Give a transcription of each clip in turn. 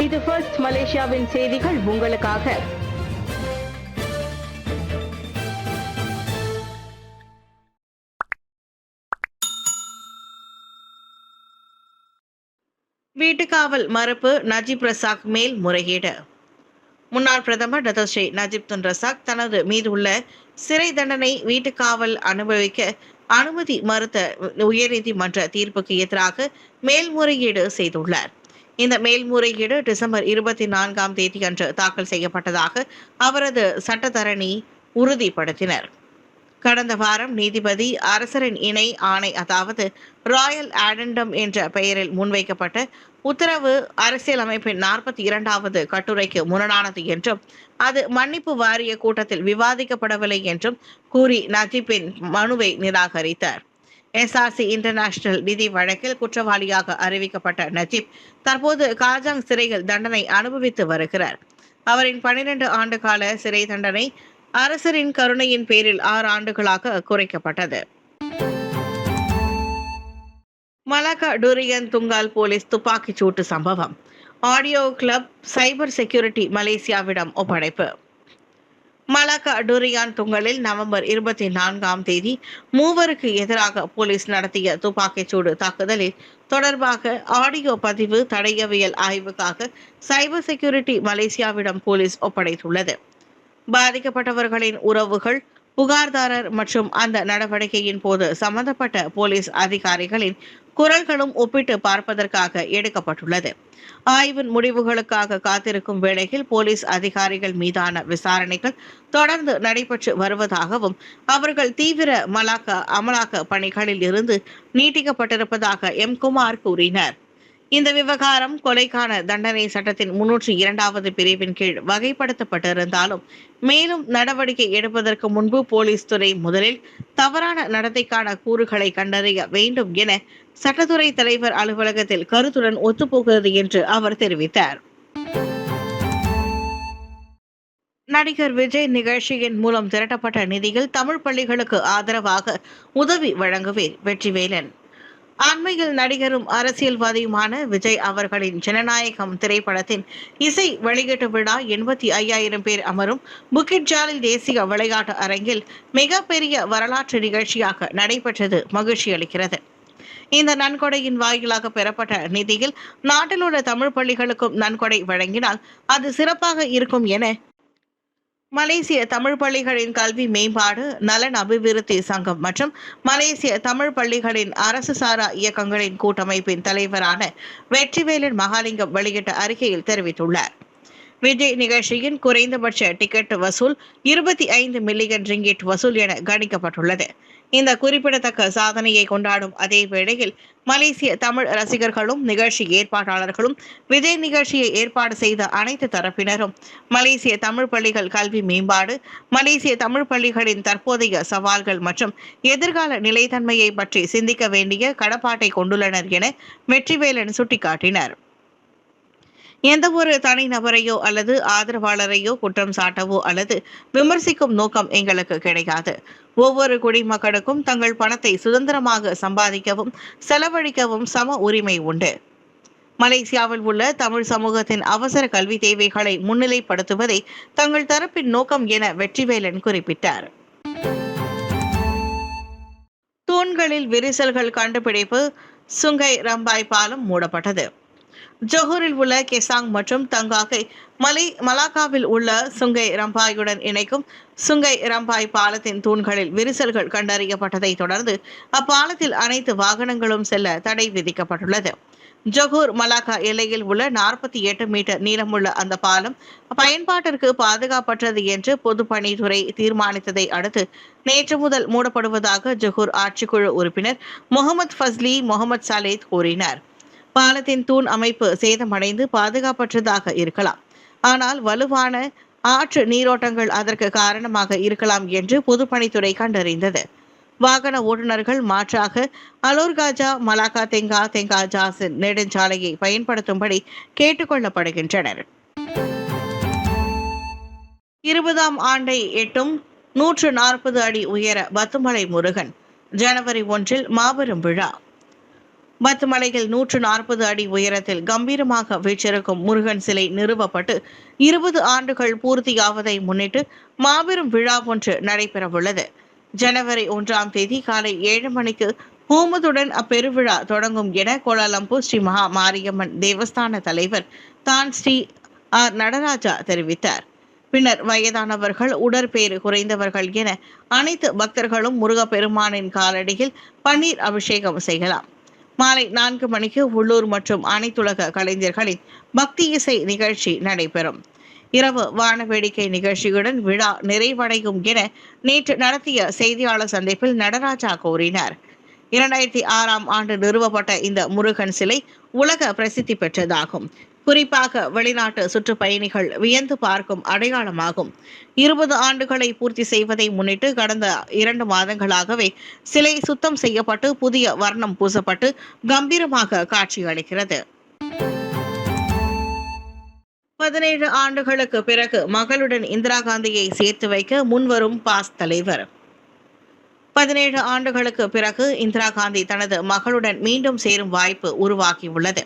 இது ஃபர்ஸ்ட் மலேசியாவின் செய்திகள் உங்களுக்காக. வீட்டுக்காவல் மறுப்பு நஜீப் ரசாக் மேல் முறையீடு. முன்னாள் பிரதமர் டத்தோஸ்ரீ நஜீப் துன் ரசாக் தனது மீதுள்ள சிறை தண்டனை வீட்டுக்காவல் அனுபவிக்க அனுமதி மறுத்த உயர்நீதிமன்ற தீர்ப்புக்கு எதிராக மேல்முறையீடு செய்துள்ளார். இந்த மேல்முறையீடு டிசம்பர் 24ஆம் தேதி அன்று தாக்கல் செய்யப்பட்டதாக அவரது சட்டத்தரணி உறுதிப்படுத்தினர். கடந்த வாரம் நீதிபதி அரசரின் இணை ஆணை, அதாவது ராயல் ஆடண்டம் என்ற பெயரில் முன்வைக்கப்பட்ட உத்தரவு அரசியலமைப்பின் 42வது கட்டுரைக்கு முரணானது என்றும் அது மன்னிப்பு வாரிய கூட்டத்தில் விவாதிக்கப்படவில்லை என்றும் கூறி நஜீப்பின் மனுவை நிராகரித்தார். எஸ்ஆர்சி இன்டர்நேஷனல் நிதி வழக்கில் குற்றவாளியாக அறிவிக்கப்பட்ட நஜீப் தற்போது காஜாங் சிறையில் தண்டனை அனுபவித்து வருகிறார். அவரின் 12 ஆண்டு கால சிறை தண்டனை அரசரின் கருணையின் பேரில் 6 ஆண்டுகளாக குறைக்கப்பட்டது. மலாக்கா டூரியன் துங்கால் போலீஸ் துப்பாக்கிச் சூட்டு சம்பவம். ஆடியோ கிளப் சைபர் செக்யூரிட்டி மலேசியாவிடம் ஒப்படைப்பு. மலாக்கா டூரியான் துங்கலில் நவம்பர் 24ஆம் தேதி 3 எதிராக போலீஸ் நடத்திய துப்பாக்கிச்சூடு தாக்குதலில் தொடர்பாக ஆடியோ பதிவு தடயவியல் ஆய்வுக்காக சைபர் செக்யூரிட்டி மலேசியாவிடம் போலீஸ் ஒப்படைத்துள்ளது. பாதிக்கப்பட்டவர்களின் உறவுகள், புகார்தாரர் மற்றும் அந்த நடவடிக்கையின் போது சம்பந்தப்பட்ட போலீஸ் அதிகாரிகளின் குரல்களும் ஒப்பிட்டு பார்ப்பதற்காக எடுக்கப்பட்டுள்ளது. ஆய்வின் முடிவுகளுக்காக காத்திருக்கும் வேளையில் போலீஸ் அதிகாரிகள் மீதான விசாரணைகள் தொடர்ந்து நடைபெற்று வருவதாகவும் அவர்கள் தீவிர அமலாக்க பணிகளில் இருந்து நீட்டிக்கப்பட்டிருப்பதாக எம் குமார் கூறினார். இந்த விவகாரம் கொலைக்கான தண்டனை சட்டத்தின் 302வது பிரிவின் கீழ் வகைப்படுத்தப்பட்டிருந்தாலும் மேலும் நடவடிக்கை எடுப்பதற்கு முன்பு போலீஸ் துறை முதலில் தவறான நடத்தைக்கான கூறுகளை கண்டறிய வேண்டும் என சட்டத்துறை தலைவர் அலுவலகத்தில் கருத்துடன் ஒத்துப்போகிறது என்று அவர் தெரிவித்தார். நடிகர் விஜய் நிகழ்ச்சியின் மூலம் திரட்டப்பட்ட நிதியில் தமிழ் பள்ளிகளுக்கு ஆதரவாக உதவி வழங்குவேன் வெற்றிவேலன். அண்மையில் நடிகரும் அரசியல்வாதியுமான விஜய் அவர்களின் ஜனநாயகம் திரைப்படத்தின் இசை வெளியீட்டு விழா 85,000 பேர் அமரும் புக்கிட் ஜாலில் தேசிய விளையாட்டு அரங்கில் மிகப்பெரிய வரலாற்று நிகழ்ச்சியாக நடைபெற்றது மகிழ்ச்சி அளிக்கிறது. இந்த நன்கொடையின் வாயிலாக பெறப்பட்ட நிதியில் நாட்டில் உள்ள தமிழ் பள்ளிகளுக்கும் நன்கொடை வழங்கினால் அது சிறப்பாக இருக்கும் என மலேசிய தமிழ் பள்ளிகளின் கல்வி மேம்பாடு நலன் அபிவிருத்தி சங்கம் மற்றும் மலேசிய தமிழ் பள்ளிகளின் அரசு சாரா இயக்கங்களின் கூட்டமைப்பின் தலைவரான வெற்றிவேலன் மகாலிங்கம் வெளியிட்ட அறிக்கையில் தெரிவித்துள்ளார். விஜய் நிகழ்ச்சியின் குறைந்தபட்ச டிக்கெட் வசூல் 25 மில்லியன் ரிங்கிட் வசூல் என கணிக்கப்பட்டுள்ளது. இந்த குறிப்பிடத்தக்க சாதனையை கொண்டாடும் அதே வேளையில் மலேசிய தமிழ் ரசிகர்களும் நிகழ்ச்சி ஏற்பாட்டாளர்களும் விஜய் நிகழ்ச்சியை ஏற்பாடு செய்த அனைத்து தரப்பினரும் மலேசிய தமிழ் பள்ளிகள் கல்வி மேம்பாடு, மலேசிய தமிழ் பள்ளிகளின் தற்போதைய சவால்கள் மற்றும் எதிர்கால நிலைத்தன்மையை பற்றி சிந்திக்க வேண்டிய கடப்பாட்டை கொண்டுள்ளனர் என வெற்றிவேலன் சுட்டிக்காட்டினார். எந்த ஒரு தனிநபரையோ அல்லது ஆதரவாளரையோ குற்றம் சாட்டவோ அல்லது விமர்சிக்கும் நோக்கம் எங்களுக்கு கிடையாது. ஒவ்வொரு குடிமக்களுக்கும் தங்கள் பணத்தை சுதந்திரமாக சம்பாதிக்கவும் செலவழிக்கவும் சம உரிமை உண்டு. மலேசியாவில் உள்ள தமிழ் சமூகத்தின் அவசர கல்வி தேவைகளை முன்னிலைப்படுத்துவதே தங்கள் தரப்பின் நோக்கம் என வெற்றிவேலன் குறிப்பிட்டார். தூண்களில் விரிசல்கள் கண்டுபிடிப்பு. சுங்கை ரம்பாய் பாலம் மூடப்பட்டது. ஜொஹூரில் உள்ள கெசாங் மற்றும் தங்காக்கை மலாக்காவில் உள்ள சுங்கை ரம்பாயுடன் இணைக்கும் சுங்கை ரம்பாய் பாலத்தின் தூண்களில் விரிசல்கள் கண்டறியப்பட்டதை தொடர்ந்து அப்பாலத்தில் அனைத்து வாகனங்களும் செல்ல தடை விதிக்கப்பட்டுள்ளது. ஜொஹூர் மலாக்கா எல்லையில் உள்ள 48 மீட்டர் நீளமுள்ள அந்த பாலம் பயன்பாட்டிற்கு பாதுகாப்பற்றது என்று பொதுப்பணித்துறை தீர்மானித்ததை அடுத்து நேற்று முதல் மூடப்படுவதாக ஜொஹூர் ஆட்சிக்குழு உறுப்பினர் முகமது ஃபஸ்லி முகமது சாலேத் கூறினார். பாலத்தின் தூண் அமைப்பு சேதமடைந்து பாதுகாப்பற்றதாக இருக்கலாம், ஆனால் வலுவான ஆற்று நீரோட்டங்கள் அதற்கு காரணமாக இருக்கலாம் என்று பொதுப்பணித்துறை கண்டறிந்தது. வாகன ஓட்டுநர்கள் மாற்றாக அலோர்காஜா மலாக்கா தெங்கா ஜாசின் நெடுஞ்சாலையை பயன்படுத்தும்படி கேட்டுக்கொள்ளப்படுகின்றனர். 20ஆம் ஆண்டை எட்டும் 140 அடி உயர பத்துமலை முருகன். ஜனவரி 1 மாபெரும் விழா. பத்துமலையில் 140 அடி உயரத்தில் கம்பீரமாக வீற்றிருக்கும் முருகன் சிலை நிறுவப்பட்டு 20 ஆண்டுகள் பூர்த்தியாவதை முன்னிட்டு மாபெரும் விழா ஒன்று நடைபெறவுள்ளது. ஜனவரி 1ஆம் தேதி காலை 7 மணிக்கு ஹோமத்துடன் அப்பெருவிழா தொடங்கும் என கோலாலம்பூர் ஸ்ரீ மகா மாரியம்மன் தேவஸ்தான தலைவர் தான் ஸ்ரீ ஆர் நடராஜா தெரிவித்தார். பின்னர் வயதானவர்கள், உடற்பேறு குறைந்தவர்கள் என அனைத்து பக்தர்களும் முருகப்பெருமானின் காலடியில் பன்னீர் அபிஷேகம் செய்யலாம். மாலை 4 மணிக்கு உள்ளூர் மற்றும் அனைத்துலக கலைஞர்களின் பக்தி இசை நிகழ்ச்சி நடைபெறும். இரவு வான வேடிக்கை நிகழ்ச்சியுடன் விழா நிறைவடையும் என நேற்று நடத்திய செய்தியாளர் சந்திப்பில் நடராஜா கூறினார். 2006ஆம் ஆண்டு நிறுவப்பட்ட இந்த முருகன் சிலை உலக பிரசித்தி பெற்றதாகும். குறிப்பாக வெளிநாட்டு சுற்றுப்பயணிகள் வியந்து பார்க்கும் அடையாளமாகும். 20 ஆண்டுகளை பூர்த்தி செய்வதை முன்னிட்டு கடந்த 2 மாதங்களாகவே சிலை சுத்தம் செய்யப்பட்டு புதிய வர்ணம் பூசப்பட்டு கம்பீரமாக காட்சியளிக்கிறது. 17 ஆண்டுகளுக்கு பிறகு மகளுடன் இந்திரா காந்தியை சேர்த்து வைக்க முன்வரும் பாஸ் தலைவர். 17 ஆண்டுகளுக்கு பிறகு இந்திரா காந்தி தனது மகளுடன் மீண்டும் சேரும் வாய்ப்பு உருவாகியுள்ளது.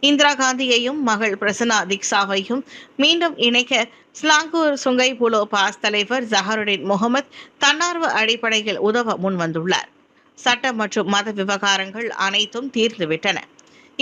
இந்திரா காந்தியையும் மகள் பிரசன்னா திக்சாவையும் மீண்டும் இணைக்க ஸ்லாங்கூர் சுங்கை புலோ பாஸ் தலைவர் ஜஹருடின் முகமது தன்னார்வ அடிப்படையில் உதவ முன்வந்துள்ளார். சட்ட மற்றும் மத விவகாரங்கள் அனைத்தும் தீர்ந்துவிட்டன.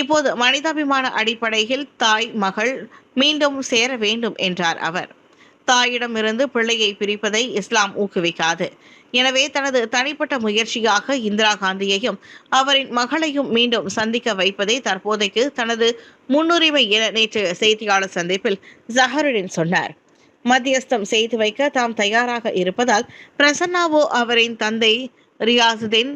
இப்போது மனிதாபிமான அடிப்படையில் தாய் மகள் மீண்டும் சேர வேண்டும் என்றார் அவர். தாயிடமிருந்து பிள்ளையை பிரிப்பதை இஸ்லாம் ஊக்குவிக்காது. எனவே தனது தனிப்பட்ட முயற்சியாக இந்திரா காந்தியையும் அவரின் மகளையும் மீண்டும் சந்திக்க வைப்பதே தற்போதைக்கு தனது முன்னுரிமை என நேற்று செய்தியாளர் சந்திப்பில் ஜஹருடின் சொன்னார். மத்தியஸ்தம் செய்து வைக்க தாம் தயாராக இருப்பதால் பிரசன்னாவோ அவரின் தந்தை ரியாசுதீன்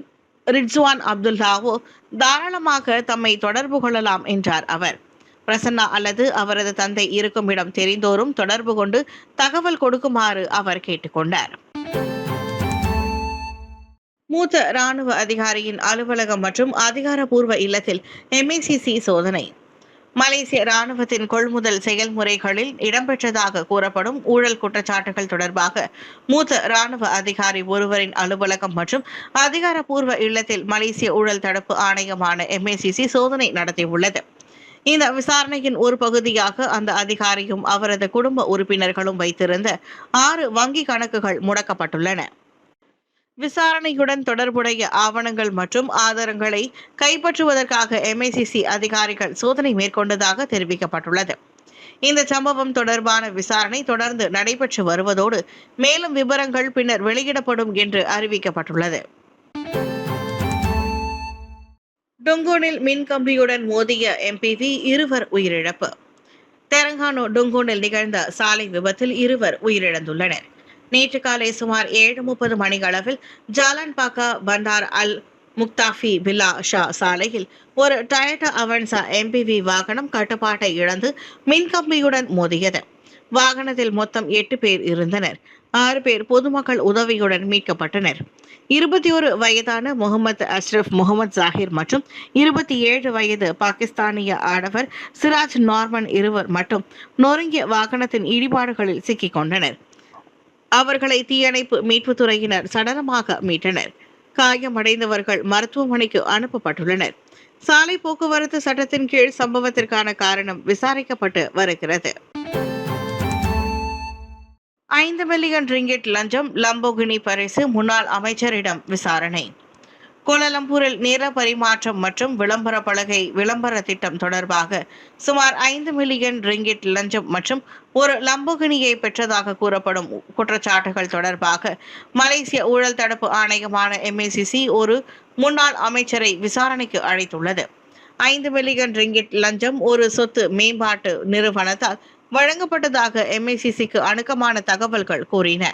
ரிட்ஸ்வான் அப்துல்லாவோ தாராளமாக தம்மை தொடர்பு கொள்ளலாம் என்றார் அவர். பிரசன்னா அல்லது அவரது தந்தை இருக்கும் இடம் தெரிந்தோரும் தொடர்பு கொண்டு தகவல் கொடுக்குமாறு அவர் கேட்டுக்கொண்டார். மூத்த ராணுவ அதிகாரியின் அலுவலகம் மற்றும் அதிகாரப்பூர்வ இல்லத்தில் MACC சோதனை. மலேசிய ராணுவத்தின் கொள்முதல் செயல்முறைகளில் இடம்பெற்றதாக கூறப்படும் ஊழல் குற்றச்சாட்டுகள் தொடர்பாக மூத்த ராணுவ அதிகாரி ஒருவரின் அலுவலகம் மற்றும் அதிகாரப்பூர்வ இல்லத்தில் மலேசிய ஊழல் தடுப்பு ஆணையமான MACC சோதனை நடத்தியுள்ளது. இந்த விசாரணையின் ஒரு பகுதியாக அந்த அதிகாரியும் அவரது குடும்ப உறுப்பினர்களும் வைத்திருந்த 6 வங்கி கணக்குகள் முடக்கப்பட்டுள்ளன. விசாரணையுடன் தொடர்புடைய ஆவணங்கள் மற்றும் ஆதாரங்களை கைப்பற்றுவதற்காக MACC அதிகாரிகள் சோதனை மேற்கொண்டதாக தெரிவிக்கப்பட்டுள்ளது. இந்த சம்பவம் தொடர்பான விசாரணை தொடர்ந்து நடைபெற்று வருவதோடு மேலும் விவரங்கள் பின்னர் வெளியிடப்படும் என்று அறிவிக்கப்பட்டுள்ளது. டுங்கூனில் மின்கம்பியுடன் மோதிய MPV 2 உயிரிழப்பு. தெலங்கானா டுங்கூனில் நிகழ்ந்த சாலை விபத்தில் 2 உயிரிழந்துள்ளனர். நேற்று காலை சுமார் 7:30 மணியளவில் ஜாலான்பாக்கா பண்டார் அல் முக்தாஃபி பில்லா ஷா சாலையில் ஒரு டொயோட்டா அவன்சா MPV வாகனம் கட்டுப்பாட்டை இழந்து மின்கம்பியுடன் மோதியது. வாகனத்தில் மொத்தம் 8 பேர் இருந்தனர். 6 பேர் பொதுமக்கள் உதவியுடன் மீட்கப்பட்டனர். 21 வயதான முகமது அஷ்ரப் முகமது ஜாகிர் மற்றும் 27 வயது பாகிஸ்தானிய ஆடவர் சிராஜ் நார்மன் இருவர் மட்டும் நொறுங்கிய வாகனத்தின் இடிபாடுகளில் சிக்கிக் கொண்டனர். அவர்களை தீயணைப்பு மீட்புத்துறையினர் சடலமாக மீட்டனர். காயமடைந்தவர்கள் மருத்துவமனைக்கு அனுப்பப்பட்டுள்ளனர். சாலை போக்குவரத்து சட்டத்தின் கீழ் சம்பவத்திற்கான காரணம் விசாரிக்கப்பட்டு வருகிறது. 5 மில்லியன் ரிங்கிட் லஞ்சம், லம்போகினி பரிசு முன்னாள் அமைச்சரிடம் விசாரணை. கோலாலம்பூரில் நிற பரிமாற்றம் மற்றும் விளம்பர பலகை விளம்பர திட்டம் தொடர்பாக சுமார் 5 மில்லியன் ரிங்கிட் லஞ்சம் மற்றும் ஒரு லம்போகினியை பெற்றதாக கூறப்படும் குற்றச்சாட்டுகள் தொடர்பாக மலேசிய ஊழல் தடுப்பு ஆணையமான MACC ஒரு முன்னாள் அமைச்சரை விசாரணைக்கு அழைத்துள்ளது. 5 மில்லியன் ரிங்கிட் லஞ்சம் ஒரு சொத்து மேம்பாட்டு நிறுவனத்தால் வழங்கப்பட்டதாக MACCக்கு அணுக்கமான தகவல்கள் கூறின.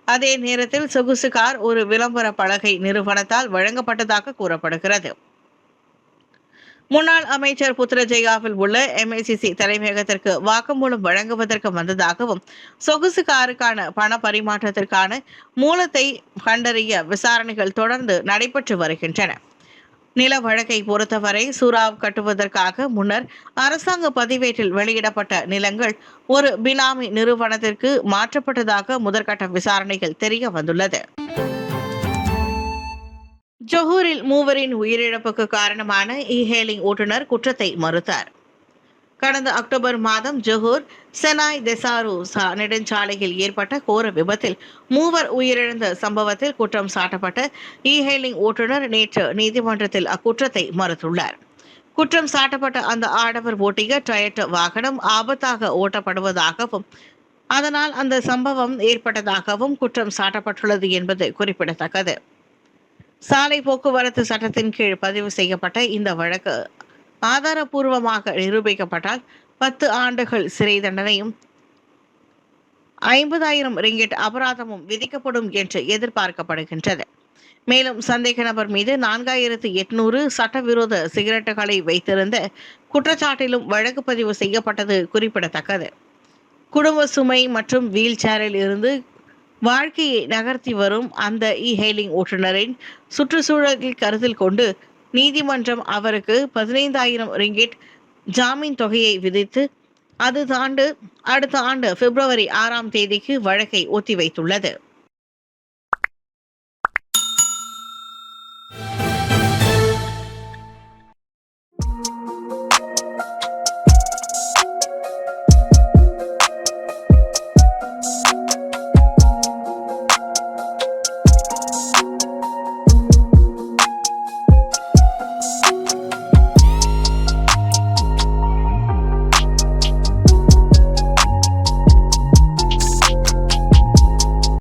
அதே நேரத்தில் சொகுசு கார் ஒரு விளம்பர பலகை நிறுவனத்தால் வழங்கப்பட்டதாக கூறப்படுகிறது. முன்னாள் அமைச்சர் புத்ரஜயாவில் உள்ள MACC தலைமையகத்திற்கு வாக்குமூலம் வழங்குவதற்கு வந்ததாகவும் சொகுசு காருக்கான பண பரிமாற்றத்திற்கான மூலத்தை கண்டறிய விசாரணைகள் தொடர்ந்து நடைபெற்று வருகின்றன. நில வழக்கை பொறுத்தவரை சூறாவ் கட்டுவதற்காக முன்னர் அரசாங்க பதிவேட்டில் வெளியிடப்பட்ட நிலங்கள் ஒரு பினாமி நிறுவனத்திற்கு மாற்றப்பட்டதாக முதற்கட்ட விசாரணைகள் தெரிய வந்துள்ளது. ஜொஹூரில் மூவரின் உயிரிழப்புக்கு காரணமான இ-ஹேலிங் ஓட்டுநர் குற்றத்தை மறுத்தார். கடந்த அக்டோபர் மாதம் ஜொஹூர் செனாய் தெசாரு நெடுஞ்சாலையில் ஏற்பட்ட கோர விபத்தில் மூவர் உயிரிழந்த சம்பவத்தில் குற்றம் சாட்டப்பட்ட இ-ஹேலிங் ஓட்டுநர் நேற்று நீதிமன்றத்தில் அக்குற்றத்தை மறுத்துள்ளார். குற்றம் சாட்டப்பட்ட அந்த ஆடவர் ஓட்டிய டொயோட்டா வாகனம் ஆபத்தாக ஓட்டப்படுவதாகவும் அதனால் அந்த சம்பவம் ஏற்பட்டதாகவும் குற்றம் சாட்டப்பட்டுள்ளது என்பது குறிப்பிடத்தக்கது. சாலை போக்குவரத்து சட்டத்தின் கீழ் பதிவு செய்யப்பட்ட இந்த வழக்கு ஆதாரபூர்வமாக நிரூபிக்கப்பட்டால் 10 ஆண்டுகள் சிறை தண்டனையும் 50,000 ரிங்கிட் அபராதமும் விதிக்கப்படும் என்று எதிர்பார்க்கப்படுகின்றது. மேலும் சந்தேக நபர் மீது 4,800 சட்டவிரோத சிகரெட்டுகளை வைத்திருந்த குற்றச்சாட்டிலும் வழக்கு பதிவு செய்யப்பட்டது குறிப்பிடத்தக்கது. குடும்ப சுமை மற்றும் வீல் சேரில் இருந்து வாழ்க்கையை நகர்த்தி வரும் அந்த இ-ஹேலிங் ஓட்டுநரின் சுற்றுச்சூழலை கருத்தில் கொண்டு நீதிமன்றம் அவருக்கு 15,000 ரிங்கிட் ஜாமீன் தொகையை விதித்து அடுத்த ஆண்டு பிப்ரவரி 6ஆம் தேதிக்கு வழக்கை ஒத்திவைத்துள்ளது.